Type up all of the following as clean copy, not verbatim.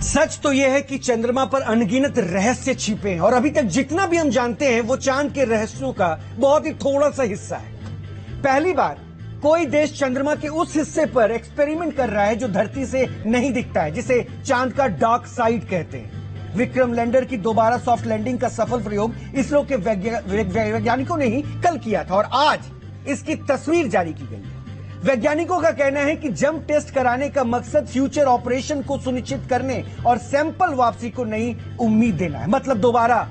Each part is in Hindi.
सच तो यह है कि चंद्रमा पर अनगिनत रहस्य छिपे हैं और अभी तक जितना भी हम जानते हैं वो चांद के रहस्यों का बहुत ही थोड़ा सा हिस्सा है। पहली बार कोई देश चंद्रमा के उस हिस्से पर एक्सपेरिमेंट कर रहा है जो धरती से नहीं दिखता है, जिसे चांद का डार्क साइड कहते हैं। विक्रम लैंडर की दोबारा सॉफ्ट लैंडिंग का सफल प्रयोग इसरो के वैज्ञानिकों ने ही कल किया था और आज इसकी तस्वीर जारी की गई है। वैज्ञानिकों का कहना है कि जंप टेस्ट कराने का मकसद फ्यूचर ऑपरेशन को सुनिश्चित करने और सैंपल वापसी को नई उम्मीद देना है। मतलब दोबारा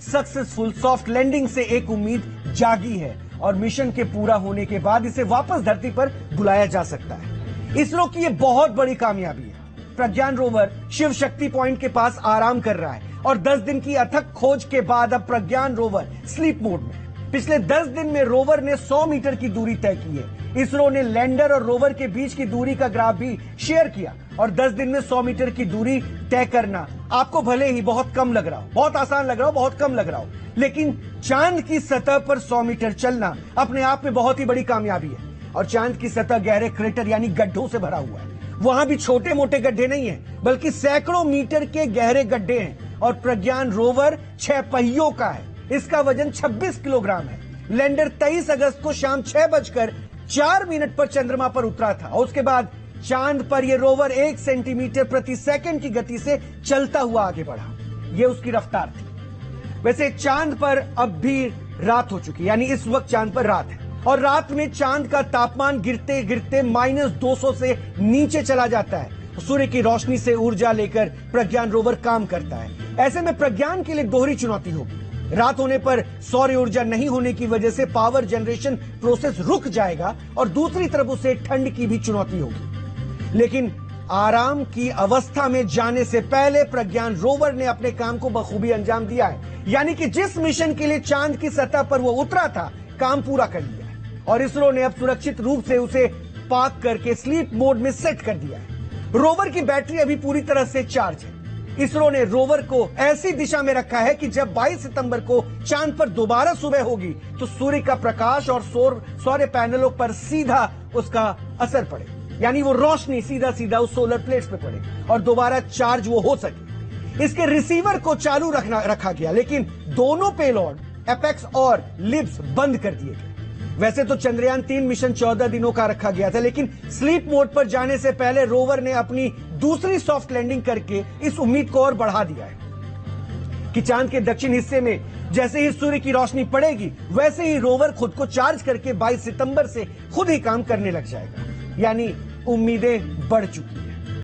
सक्सेसफुल सॉफ्ट लैंडिंग से एक उम्मीद जागी है और मिशन के पूरा होने के बाद इसे वापस धरती पर बुलाया जा सकता है। इसरो की यह बहुत बड़ी कामयाबी है। प्रज्ञान रोवर शिव शक्ति पॉइंट के पास आराम कर रहा है और 10 दिन की अथक खोज के बाद अब प्रज्ञान रोवर स्लीप मोड में। पिछले 10 दिन में रोवर ने 100 मीटर की दूरी तय की है। इसरो ने लैंडर और रोवर के बीच की दूरी का ग्राफ भी शेयर किया और 10 दिन में 100 मीटर की दूरी तय करना आपको भले ही बहुत कम लग रहा हो, बहुत आसान लग रहा हो, बहुत कम लग रहा हो, लेकिन चांद की सतह पर 100 मीटर चलना अपने आप में बहुत ही बड़ी कामयाबी है। और चांद की सतह गहरे क्रेटर यानी गड्ढों से भरा हुआ है। वहां भी छोटे मोटे गड्ढे नहीं है, बल्कि सैकड़ों मीटर के गहरे गड्ढे हैं। और प्रज्ञान रोवर 6 पहियों का है। इसका वजन 26 किलोग्राम है। लैंडर 23 अगस्त को शाम 6:04 पर चंद्रमा पर उतरा था और उसके बाद चांद पर यह रोवर 1 सेंटीमीटर प्रति सेकंड की गति से चलता हुआ आगे बढ़ा। यह उसकी रफ्तार थी। वैसे चांद पर अब भी रात हो चुकी, यानी इस वक्त चांद पर रात है और रात में चांद का तापमान गिरते गिरते -200 से नीचे चला जाता है। सूर्य की रोशनी से ऊर्जा लेकर प्रज्ञान रोवर काम करता है। ऐसे में प्रज्ञान के लिए दोहरी चुनौती होगी। रात होने पर सौर ऊर्जा नहीं होने की वजह से पावर जनरेशन प्रोसेस रुक जाएगा और दूसरी तरफ उसे ठंड की भी चुनौती होगी। लेकिन आराम की अवस्था में जाने से पहले प्रज्ञान रोवर ने अपने काम को बखूबी अंजाम दिया है। यानी कि जिस मिशन के लिए चांद की सतह पर वो उतरा था, काम पूरा कर लिया है और इसरो ने अब सुरक्षित रूप से उसे पार्क करके स्लीप मोड में सेट कर दिया है। रोवर की बैटरी अभी पूरी तरह से चार्ज है। इसरो ने रोवर को ऐसी दिशा में रखा है कि जब 22 सितंबर को चांद पर दोबारा सुबह होगी तो सूर्य का प्रकाश और सौर पैनलों पर सीधा उसका असर पड़े, यानी वो रोशनी सीधा उस सोलर प्लेट्स पे पड़े और दोबारा चार्ज वो हो सके। इसके रिसीवर को चालू रखा गया, लेकिन दोनों पेलोड एपेक्स और लिब्स बंद कर दिए गए। वैसे तो चंद्रयान 3 मिशन 14 दिनों का रखा गया था, लेकिन स्लीप मोड पर जाने से पहले रोवर ने अपनी दूसरी सॉफ्ट लैंडिंग करके इस उम्मीद को और बढ़ा दिया है कि चांद के दक्षिण हिस्से में जैसे ही सूर्य की रोशनी पड़ेगी, वैसे ही रोवर खुद को चार्ज करके 22 सितंबर से खुद ही काम करने लग जाएगा। यानी उम्मीदें बढ़ चुकी।